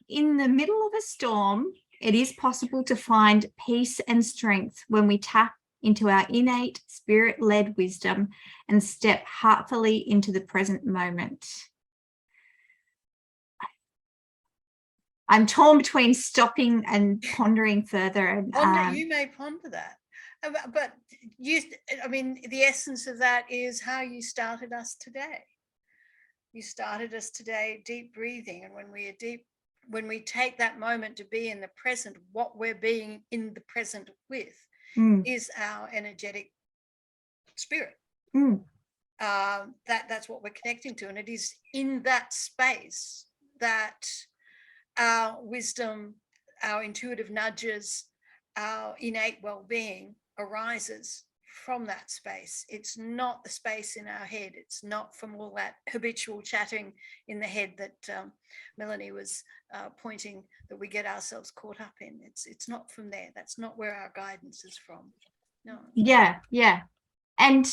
in the middle of a storm, it is possible to find peace and strength when we tap into our innate spirit-led wisdom and step heartfully into the present moment. I'm torn between stopping and pondering further. And, you may ponder that. But I mean, the essence of that is how you started us today. You started us today deep breathing. And when we take that moment to be in the present, what we're being in the present with is our energetic spirit. That's what we're connecting to. And it is in that space that our wisdom, our intuitive nudges, our innate well-being arises from that space. It's not the space in our head. It's not from all that habitual chatting in the head that Melanie was pointing that we get ourselves caught up in. It's not from there. That's not where our guidance is from. No. Yeah. And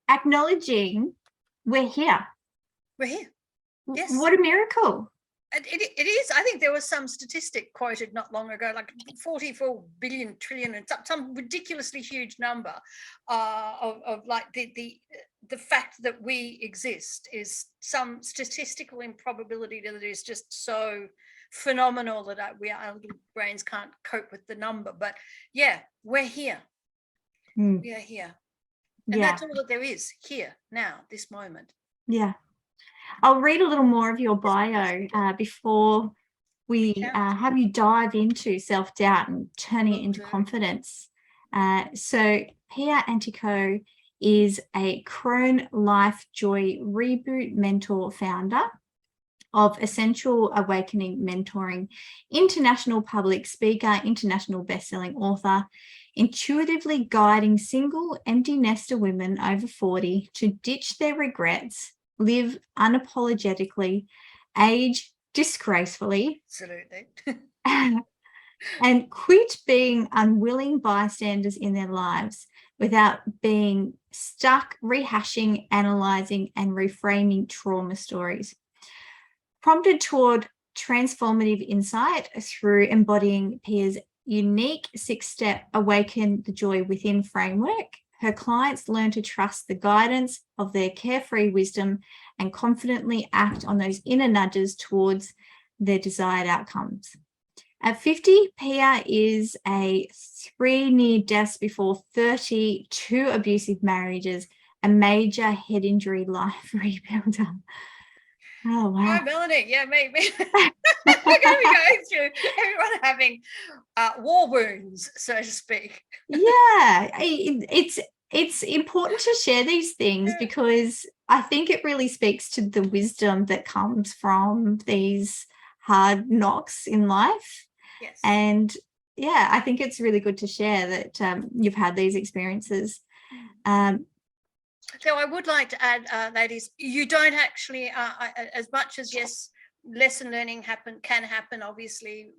acknowledging we're here. We're here. Yes. What a miracle. It is. I think there was some statistic quoted not long ago, like 44 billion trillion and some ridiculously huge number of like the fact that we exist is some statistical improbability that is just so phenomenal that our little brains can't cope with the number. But yeah, we're here. We are here. And that's all that there is here now, this moment. Yeah. I'll read a little more of your bio before we have you dive into self-doubt and turning it into confidence. So 𝐻𝐯𝐞𝐫 is a Crone Life Joy Reboot mentor, founder of Essential Awakening Mentoring, international public speaker, international best-selling author, intuitively guiding single empty nester women over 40 to ditch their regrets, live unapologetically, age disgracefully, absolutely, and quit being unwilling bystanders in their lives without being stuck rehashing, analysing, and reframing trauma stories. Prompted toward transformative insight through embodying 𝐻𝐯𝐞𝐫's unique 6-step Awaken the Joy Within framework, her clients learn to trust the guidance of their carefree wisdom and confidently act on those inner nudges towards their desired outcomes. At 50, 𝐻𝐯𝐞𝐫 is a 3 near deaths before 30, 2 abusive marriages, a major head injury life rebuilder. Oh, wow. Hi, Melanie. Yeah, maybe. We're going to be going through everyone having war wounds, so to speak. Yeah, it's important to share these things because I think it really speaks to the wisdom that comes from these hard knocks in life. Yes. And yeah, I think it's really good to share that you've had these experiences. So I would like to add, ladies, you don't actually, as much as, yes, lesson learning can happen, obviously,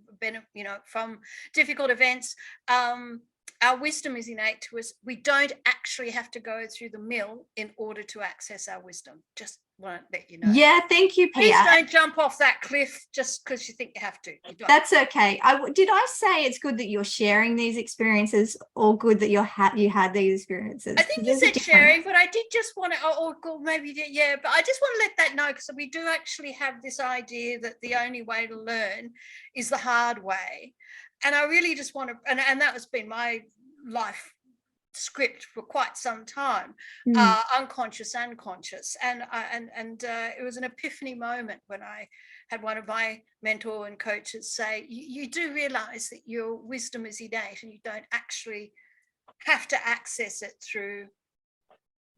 from difficult events. Our wisdom is innate to us. We don't actually have to go through the mill in order to access our wisdom. Just want to let you know. Yeah, thank you, 𝐻𝐯𝐞𝐫. Please don't jump off that cliff just because you think you have to. That's okay. Did I say it's good that you're sharing these experiences, or good that you had these experiences? I think you said sharing, but I did just want to, or maybe, yeah, but I just want to let that know, because we do actually have this idea that the only way to learn is the hard way. And I really just want to, and that has been my life script for quite some time, unconscious and conscious, and it was an epiphany moment when I had one of my mentor and coaches say, you do realize that your wisdom is innate and you don't actually have to access it through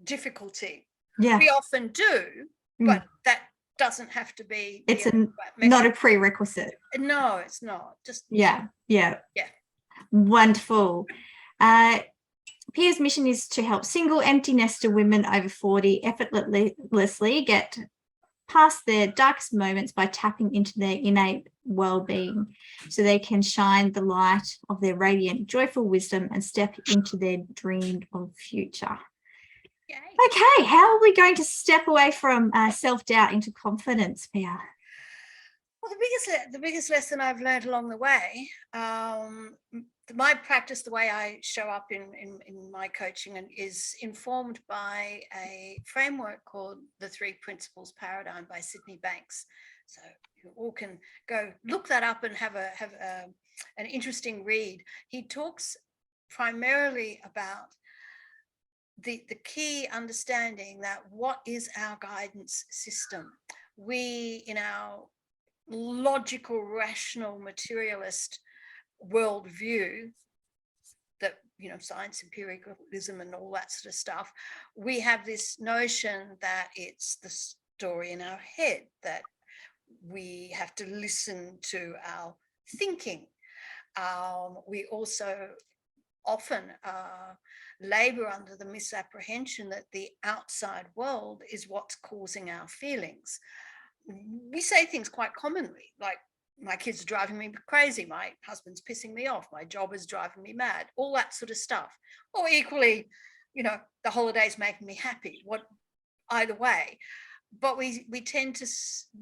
difficulty. Yeah, we often do, but that doesn't have to be. It's not a prerequisite. No, it's not. Just yeah. Wonderful. 𝐻𝐯𝐞𝐫's mission is to help single empty nester women over 40 effortlessly get past their darkest moments by tapping into their innate well-being, so they can shine the light of their radiant, joyful wisdom and step into their dreamed of future. Okay, how are we going to step away from self-doubt into confidence, 𝐻𝐯𝐞𝐫? Well, the biggest lesson I've learned along the way, my practice, the way I show up in my coaching, and is informed by a framework called the Three Principles Paradigm by Sydney Banks. So you all can go look that up and have an interesting read. He talks primarily about the key understanding that what is our guidance system. We, in our logical, rational, materialist worldview, that, you know, science, empiricism and all that sort of stuff, we have this notion that it's the story in our head, that we have to listen to our thinking. We also often labor under the misapprehension that the outside world is what's causing our feelings. We say things quite commonly, like, my kids are driving me crazy, my husband's pissing me off, my job is driving me mad, all that sort of stuff. Or equally, you know, the holiday's making me happy, either way. But we tend to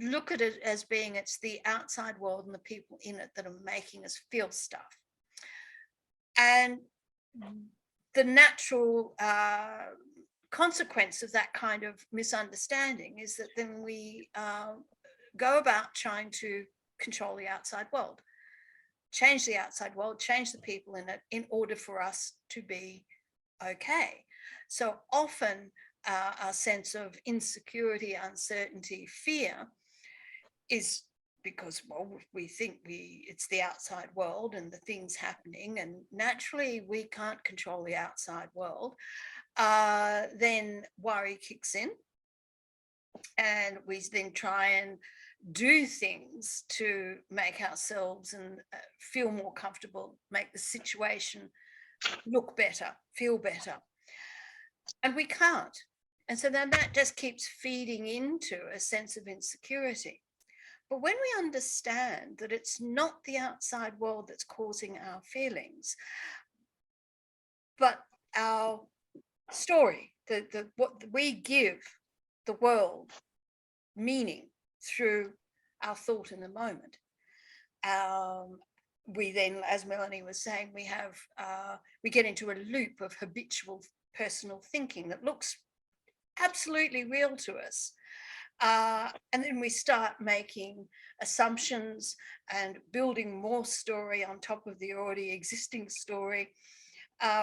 look at it as being it's the outside world and the people in it that are making us feel stuff. And the natural consequence of that kind of misunderstanding is that then we go about trying to control the outside world, change the outside world, change the people in it in order for us to be okay. So often our sense of insecurity, uncertainty, fear is because, well, we think it's the outside world and the things happening, and naturally we can't control the outside world. Then worry kicks in, and we then try and do things to make ourselves and feel more comfortable, make the situation look better, feel better, and we can't. And so then that just keeps feeding into a sense of insecurity. But when we understand that it's not the outside world that's causing our feelings, but our story, what we give the world meaning through our thought in the moment. We then, as Melanie was saying, we get into a loop of habitual personal thinking that looks absolutely real to us. And then we start making assumptions and building more story on top of the already existing story.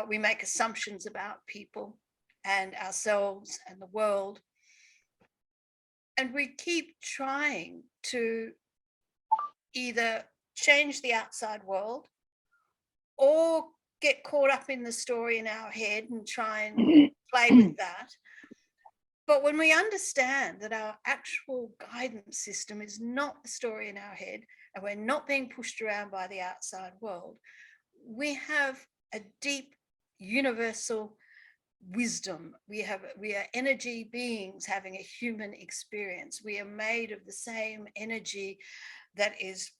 We make assumptions about people and ourselves and the world. And we keep trying to either change the outside world or get caught up in the story in our head and try and play with that. But when we understand that our actual guidance system is not the story in our head, and we're not being pushed around by the outside world, we have a deep universal wisdom. We are energy beings having a human experience. We are made of the same energy that is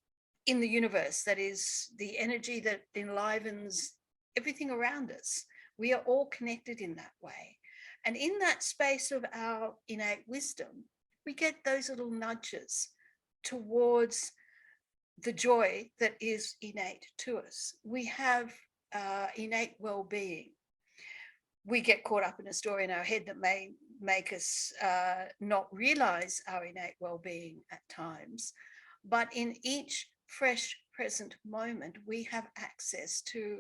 in the universe, that is the energy that enlivens everything around us. We are all connected in that way. And in that space of our innate wisdom, we get those little nudges towards the joy that is innate to us. We have innate well-being. We get caught up in a story in our head that may make us not realize our innate well-being at times. But in each fresh present moment, we have access to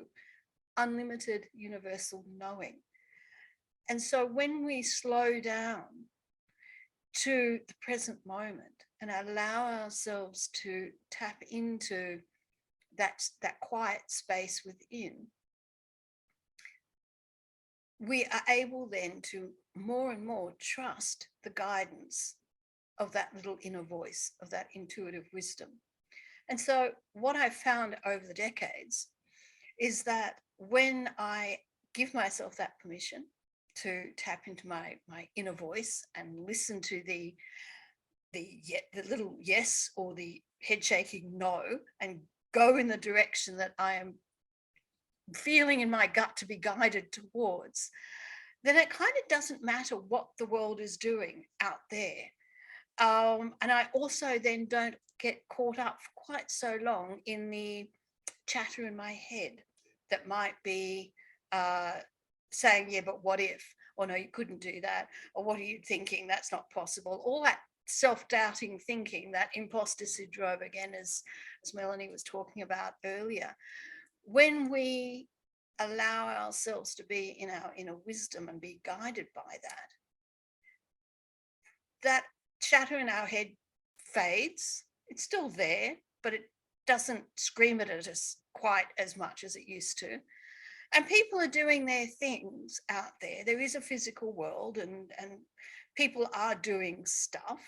unlimited universal knowing. And so when we slow down to the present moment and allow ourselves to tap into that quiet space within, we are able then to more and more trust the guidance of that little inner voice, of that intuitive wisdom. And so what I've found over the decades is that when I give myself that permission to tap into my inner voice and listen to the little yes or the head shaking no, and go in the direction that I am feeling in my gut to be guided towards, then it kind of doesn't matter what the world is doing out there. And I also then don't get caught up for quite so long in the chatter in my head that might be saying, yeah, but what if? Or no, you couldn't do that. Or what are you thinking? That's not possible. All that self-doubting thinking, that imposter syndrome, again, as Melanie was talking about earlier. When we allow ourselves to be in our inner wisdom and be guided by that, that chatter in our head fades. It's still there, but it doesn't scream at us quite as much as it used to. And people are doing their things out there. There is a physical world, and people are doing stuff.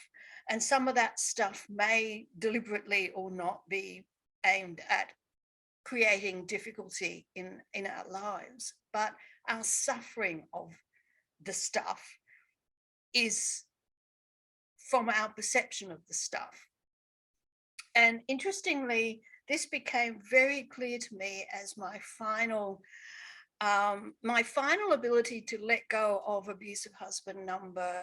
And some of that stuff may deliberately or not be aimed at creating difficulty in our lives. But our suffering of the stuff is from our perception of the stuff. And interestingly, this became very clear to me as my final ability to let go of abusive husband number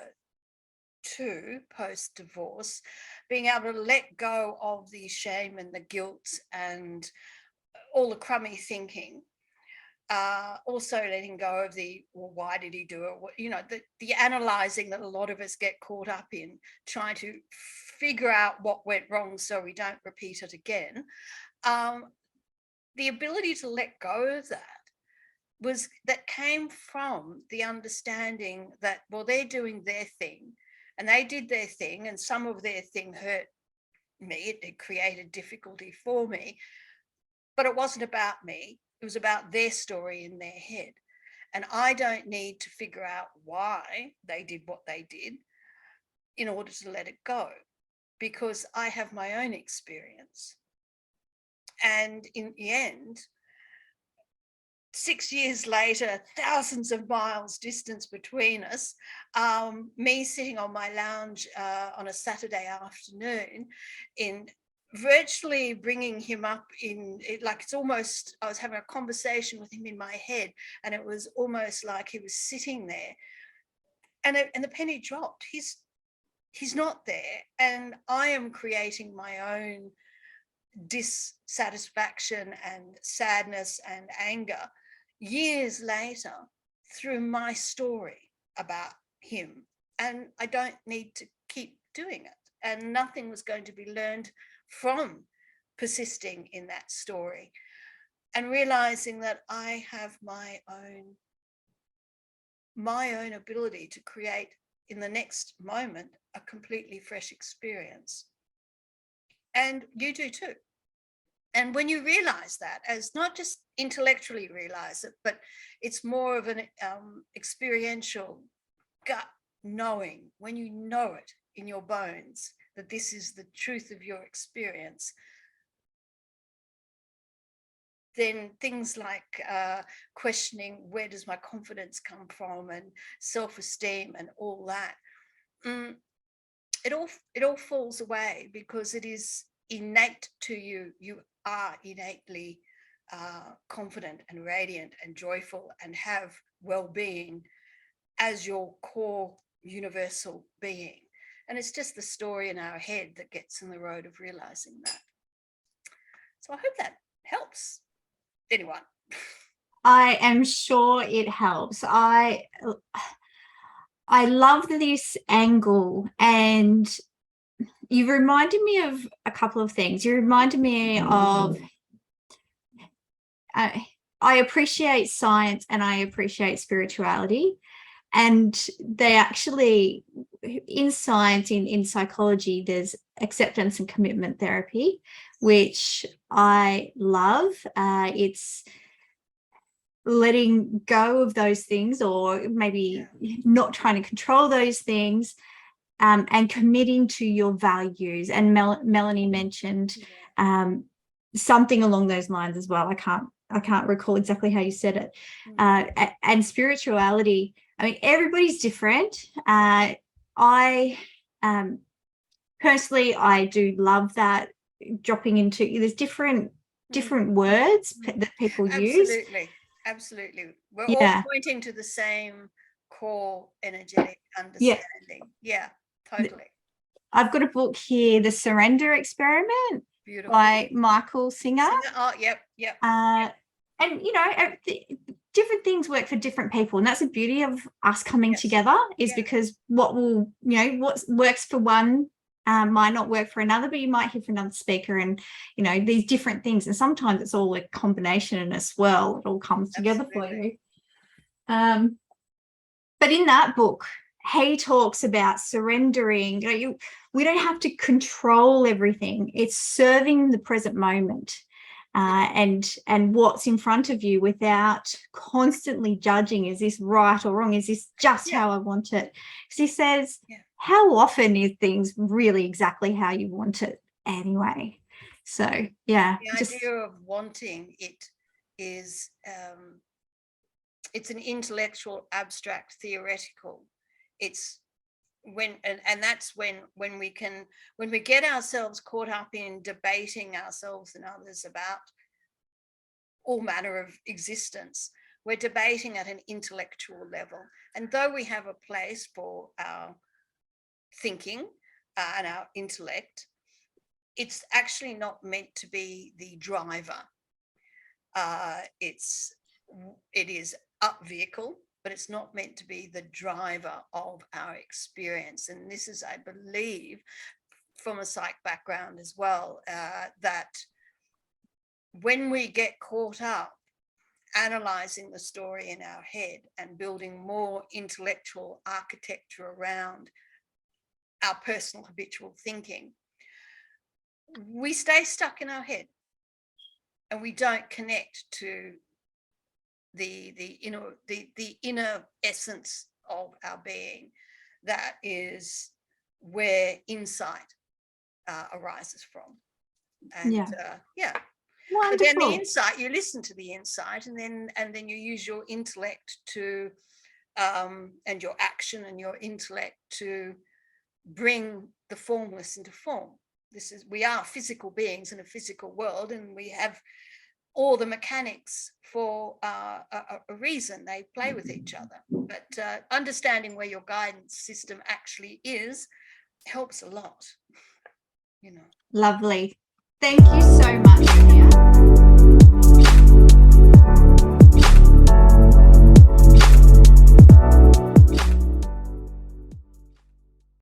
2 post-divorce, being able to let go of the shame and the guilt and all the crummy thinking. Also letting go of the, well, why did he do it? You know, the analysing that a lot of us get caught up in, trying to figure out what went wrong so we don't repeat it again. The ability to let go of that came from the understanding that, well, they're doing their thing and they did their thing, and some of their thing hurt me. It created difficulty for me, but it wasn't about me. It was about their story in their head. And I don't need to figure out why they did what they did in order to let it go, because I have my own experience. And in the end, 6 years later, thousands of miles distance between us, me sitting on my lounge on a Saturday afternoon in virtually bringing him up in it, like it's almost, I was having a conversation with him in my head, and it was almost like he was sitting there, and the penny dropped. He's not there, and I am creating my own dissatisfaction and sadness and anger years later through my story about him, and I don't need to keep doing it, and nothing was going to be learned from persisting in that story, and realizing that I have my own ability to create in the next moment a completely fresh experience. And you do too. And when you realize that, as not just intellectually realize it, but it's more of an experiential gut knowing, when you know it in your bones that this is the truth of your experience, then things like questioning, where does my confidence come from, and self-esteem and all that, it all falls away, because it is innate to you. You are innately confident and radiant and joyful and have well-being as your core universal being. And it's just the story in our head that gets in the road of realizing that. So I hope that helps anyone. I am sure it helps. I love this angle, and you reminded me of a couple of things. You reminded me of I appreciate science and I appreciate spirituality, and they actually, in science, in psychology, there's acceptance and commitment therapy, which I love. It's letting go of those things, or maybe not trying to control those things, and committing to your values. And Melanie mentioned something along those lines as well. I can't recall exactly how you said it. And spirituality, I mean, everybody's different. I personally, I do love that, dropping into, there's different words that people use. Absolutely. We're all pointing to the same core energetic understanding. Yeah, totally. I've got a book here, The Surrender Experiment. Beautiful. By Michael Singer. Oh, yep. And you know, different things work for different people, and that's the beauty of us coming together, is because what works for one might not work for another, but you might hear from another speaker, and you know, these different things, and sometimes it's all a combination and a swirl. It all comes together for you. But in that book, he talks about surrendering. You know, we don't have to control everything. It's serving the present moment and what's in front of you, without constantly judging, is this right or wrong? Is this just how I want it? Because he says, how often is things really exactly how you want it anyway? So, yeah. The idea of wanting it is, it's an intellectual, abstract, theoretical. It's when, and that's when we get ourselves caught up in debating ourselves and others about all manner of existence, we're debating at an intellectual level. And though we have a place for our thinking and our intellect, it's actually not meant to be the driver. It is a vehicle, but it's not meant to be the driver of our experience. And this is, I believe, from a psych background as well, that when we get caught up analyzing the story in our head and building more intellectual architecture around our personal habitual thinking, we stay stuck in our head and we don't connect to the inner essence of our being. That is where insight arises from. And but then the insight, you listen to the insight, and then you use your intellect to and your action and your intellect to bring the formless into form. We are physical beings in a physical world, and we have all the mechanics for a reason. They play with each other, but understanding where your guidance system actually is helps a lot, you know. Lovely. Thank you so much, Danielle.